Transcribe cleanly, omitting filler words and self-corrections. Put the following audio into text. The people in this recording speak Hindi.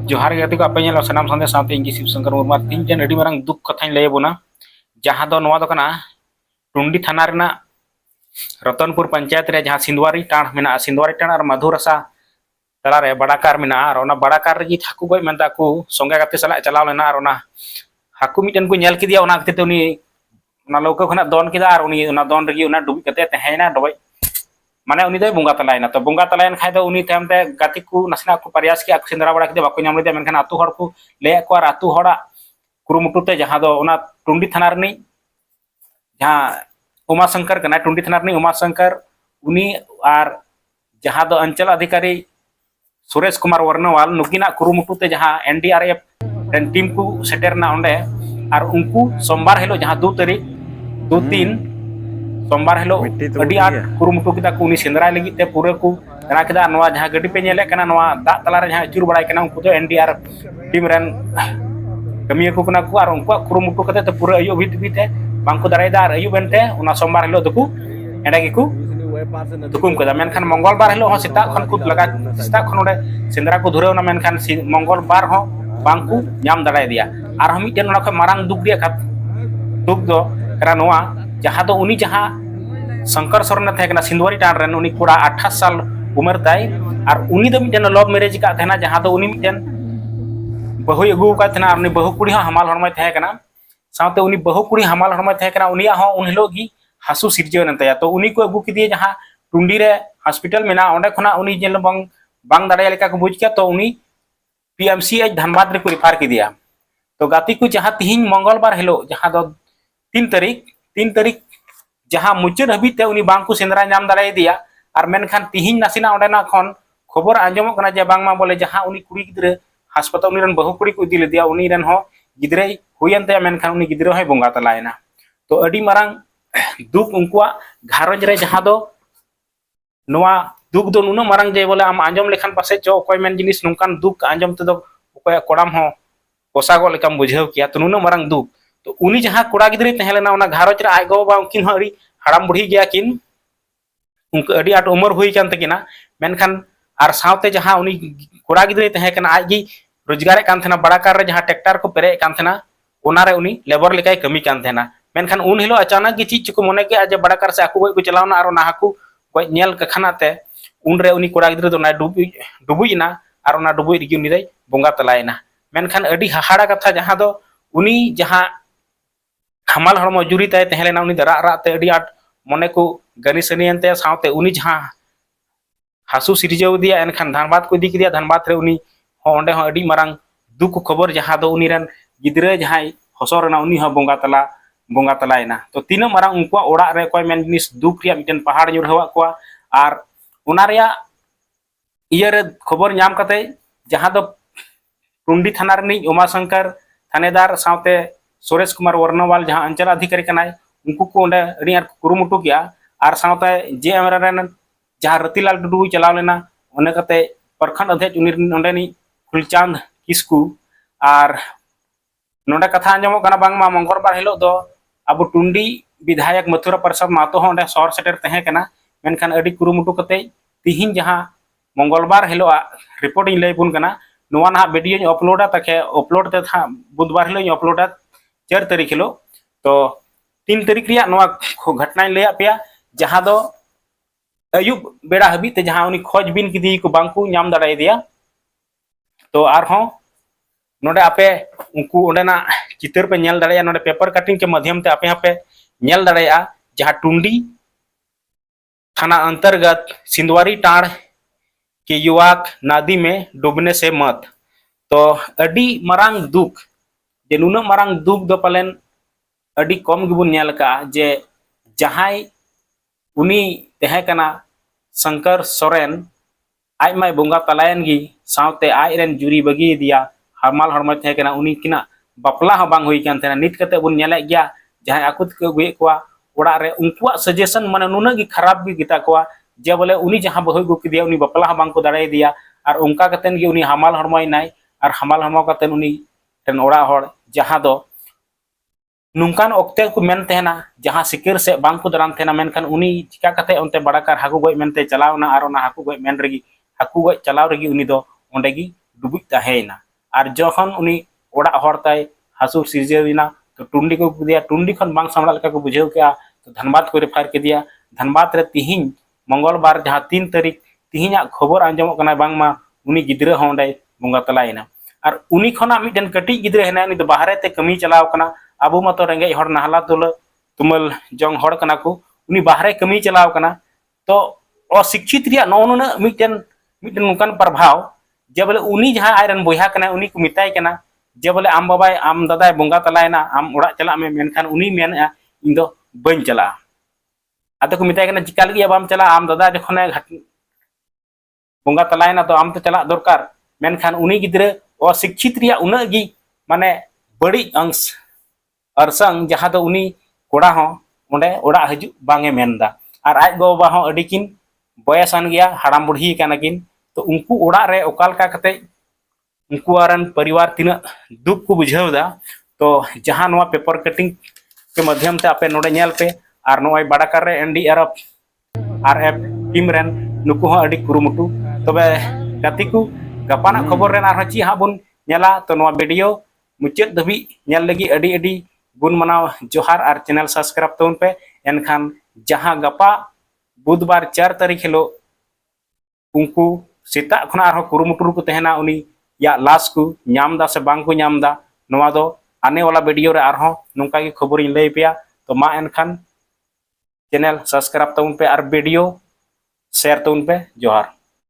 जोहार गे गाते को आपे ñelo sanam sande साथे इंगी शिव शंकर मुर्मू तीन जन अडी मारंग दुख कथाñ लay बोना जहां दो नोवा दो कना टुंडी थाना रेना रतनपुर पंचायत रे जहां सिंधवारी टाण मेना सिंधवारी टाण और मधुरसा तला रे बड़ाकार मेना और ओना बड़ाकार रे हाकू गय मेनता को संगे गाते सला चलाव लेना और ओना हाकू मिटन को ñel किदिया ओना खातिर उनी ओना लौका खना दोन किदा और उनी ओना दोन रगी ओना डुबी कते तहेना डबय माने उनी दो बुंगा तलायना तो बुंगा तलायन खाय दो उनी तायमते गाति को नसना को प्रयास के सेंद्रा बड़ा के बाको नाम लेदे मेनखान आतु हड़ को ले को और आतु हड़ा कुरुमुटुते जहां दो ओना टुंडी थाना रनी जहां उमाशंकर कना टुंडी थाना रनी उमाशंकर उनी और जहां दो अंचल अधिकारी सुरेश कुमार वर्णवाल नुकिना कुरुमुटुते जहां एनडीआरएफ रेन टीम को सेटेरना ओंडे और उनको सोमवार हेलो जहां 2 तारीख 2-3 सोमवार हेलो अडी आट कुरुमुटु किदा को उनी सेंद्रा लगी ते पूरे को तना किदा नवा जहां गड्डी पे नेले कना नवा दा तला रे जहां चुर बड़ाय कना उनको तो एनडीआरएफ टीम रेन कमिया को कना को और उनको कुरुमुटु कते ते पूरे अयो भीत बांको दारायदा और अयो बेनते उना सोमवार हेलो दको एंडा की को तुकुम कदा मेनखान मंगलबार हेलो हो सिता खन को लगा सिता खन ओडे सेंद्रा को धुरेवना मेनखान मंगलबार हो बांको नाम दाराय दिया और हम मिटन ओना मारंग दुख दिया खत दुख दो करा नवा जहां दो उनी जहां शंकर सोरेन थे कना सिंधवारी टाण रेन उनी कोड़ा 28 साल उम्र ताई और उनी दो मिटन लव मैरिज का थेना जहां दो उनी मिटन बहु अगु का थेना उनी बहु कुड़ी हो हमाल हरमय थे कना साथे उनी बहु कुड़ी हमाल हरमय थे कना उनिया हो उन हिलो गी हासु सिरजेव नतया तो उनी को अगु किदिए जहां टुंडी रे हॉस्पिटल मेना ओंडे खना उनी जेल बांग दाड़ाया लेका को बुझ के तो उनी पीएमसीएच धनबाद रे को रिफर किदिया तो गाती को जहां तिहिन मंगलबार हेलो जहां दो 3 तारीख जहां मुचाद हबीते उनी बांग को सेंद्रा नाम दाड़ाय दिया और मेनखान तिहिन नासिना ओंडेना खन खबर आंजमक कना जे बांगमा बोले जहां उनी कुड़ी गिद्रे हासपाताल उनी रन बहु कुड़ी को इदी लेदिया उनी रन हो गिद्रे हुयनते मेनखान उनी गिद्रे होय बोंगा तलायना तो अडी मारंग दुख उनकुआ घारंज रे जहां दो नोआ दुख दो नुना मारंग जे बोले आम आंजम लेखान पासे चो कोय मेन जिनिस नुकान दुख आंजम ते दो कोय कोड़ाम हो पोसागो लेकाम बुझेव किया तो नुना मारंग दुख तो उनी जहां कोड़ा गिद्रे तहेलेना ओना घारंज रे आगो बा उनकिन हो अड़ी हड़ाम बुढ़ी गया किन उनको अड़ी आट उमर हुई कान तकिना मेनखान आर सावते जहां उनी कोड़ा गिद्रे तहे कना आजगी रोजगार कान थेना बड़ा कार रे जहां ट्रैक्टर को पेरे कान थेना ओना रे उनी लेबर लेकाय कमी कान थेना मेनखान उन हिलो अचानक गी चीज को मने के आज बड़ा कार से आकु को चलावना और ना हाकु को नेल कखनाते उन रे उनी कोड़ा गिद्रे तो ना डुबुइना और ओना डुबुइ रिगी उनी रे बोंगा तलायना मेनखान अड़ी हाहाड़ा कथा जहां दो उनी जहां हमाल हड़मो जुरी ताय तहेलेना उनी दरा राते अड़ी आट मने को गनिसनियनते सावते उनी जहां हासु सिरजेव दिया एनखान धनबाद को इदी किदिया धनबाद रे उनी हो ओंडे हो अड़ी मारंग दुख खबर जहां दो उनी रन गिद्रे जहां हसोरना उनी हो बोंगा तलायना तो तीना मारंग उनकुआ ओड़ा रे कोय मेन जिनिस दुख रिया मिटन पहाड़ ᱧᱩᱨᱦᱟᱣᱟ कोआ और ओना रिया इया रे खबर नाम कते जहां दो टुंडी थाना रनी उमाशंकर थानेदार सावते सुरेश कुमार वर्णवाल जहां अंचल अधिकारी कनाय उनको को ओंडे अड़ी आर कुरुमुटु किया और सावते जेएम रेन जहां रतिलाल टुडू चलाव लेना ओने कते प्रखंड अध्यक्ष उनी ओंडेनी फुलचांद किस्कू और नोंडे कथा आंजमो कना बांगमा मंगलबार हिलो दो अब टुंडी विधायक मथुरा प्रसाद मातो होंडे सौर सेटर तहे कना मेनखान अड़ी कुरुमुटु कते तिहिन जहां मंगलबार हिलो रिपोर्ट इन लैबुन कना नोवा ना वीडियो अपलोडा तके अपलोड ते था बुधवार हिलो अपलोडा 4 तारीख हिलो तो 3 तारीख रिया नोवा घटना लैया पेया जहां दो अयुब बेड़ा हबी ते जहां उनी खोज बिन किदी को बांकू नाम दाड़ाय दिया तो आर हो नोडे आपे उनको ओंडेना चितर पे नेल दाड़ाया नोडे पेपर कटिंग के माध्यम ते आपे आपे नेल दाड़ाया जहां टुंडी थाना अंतर्गत सिंधवारी टाण के युवक नदी में डूबने से मत तो अडी मरांग दुख जे नुना मरांग दुख दो पालेन अडी कम गिबुन नेल का जे जहां उनी तहे कना शंकर सोरेन आज माय बोंगा तलायन गी सावते आज रेन जुरी बगी दिया हमाल हरमय थे कना उनी किना बापला हो बांग हुई कान थेना नित कते बुन नेले गया जहां आकुत को गुए कोआ ओड़ा रे उनकुआ सजेशन माने नुना गी खराब गी गिता कोआ जे बोले उनी जहां बहु गु किदिया उनी बापला हो बांग को दाड़ाय दिया और उनका कतेन गी उनी हमाल हरमय नाय और हमाल हरमो कतेन उनी रेन ओड़ा हर जहां दो नुकान ओक्ते को मेन तेना जहां सिकर से बांग को दरान तेना मेनखान उनी चिका कते ओंते बड़ाकार हाकु गय मेनते चलावना और ओना हाकु गय मेन रेगी हाकु गय चलाव रेगी उनी दो ओंडेगी डुबुज ताहेना और जखन उनी ओड़ा हरताय हासुर सिरजेना तो टुंडी को दिया टुंडी खन बांग सामड़ा लेका को बुझेव के तो धनबाद को रेफर के दिया धनबाद रे तिहिन मंगलबार जहां 3 तारीख तिहिना खबर आंजमो कना बांगमा उनी गिद्रा होंडे बंगा तलायना और उनी खना मिटन कटी गिद्रा हेना उनी तो बाहरे ते कमी चलाव कना आबो मतो रेंगे हर नाहला तुमल जंग हर कना को उनी बाहरे कमी चलाव कना तो अशिक्षित रिया नौनुना मिटन मिटन नुकान प्रभाव जे बोले उनी जहां आयरन बोया कना उनी को मिताय कना जे बोले आम बाबाय आम दादाय बंगा तलायना आम ओड़ा चला में मेनखान उनी मेनआ इन दो बन चला आते को मिताय कना चिका लगी बाम चला आम दादा जखने बंगा तलायना तो आम तो चला दरकार मेनखान उनी गिद्रे अशिक्षित रिया उना गी माने बड़ी अंश अरसंग जहां तो उनी कोड़ा हो ओंडे ओड़ा हजू बांगे मेनदा और आज गो बाबा हो अडिकिन बयसान गया हाड़ाम बुढ़ी कानाकिन तो उनको ओड़ा रे ओकालका कते उनको आरन परिवार तीना दुख को बुझावदा तो जहां नवा पेपर कटिंग के माध्यम से आपे नोडे नेल पे और नोय बाडाकार रे एनडीआरएफ टीम रेन नुको हो अडी कुरुमुटु तबे गतिकु गपाना खबर रेन आर ची हाबुन नेला तो नवा वीडियो मुचाद दबी नेल लगी अडी अडी गुण मनाव जोहार और चैनल सब्सक्राइब तौन पे एनखान जहां गपा बुधवार 4 तारीख हिलो उनको सेता खना आरो कुरुमुटुर को तहना उनी या लाश को नामदा से बांग को नामदा नवा दो आने वाला वीडियो रे आरो नोंका की खबर इन लई पिया तो मा एनखान चैनल सब्सक्राइब तौन पे और वीडियो शेयर तौन पे जोहार।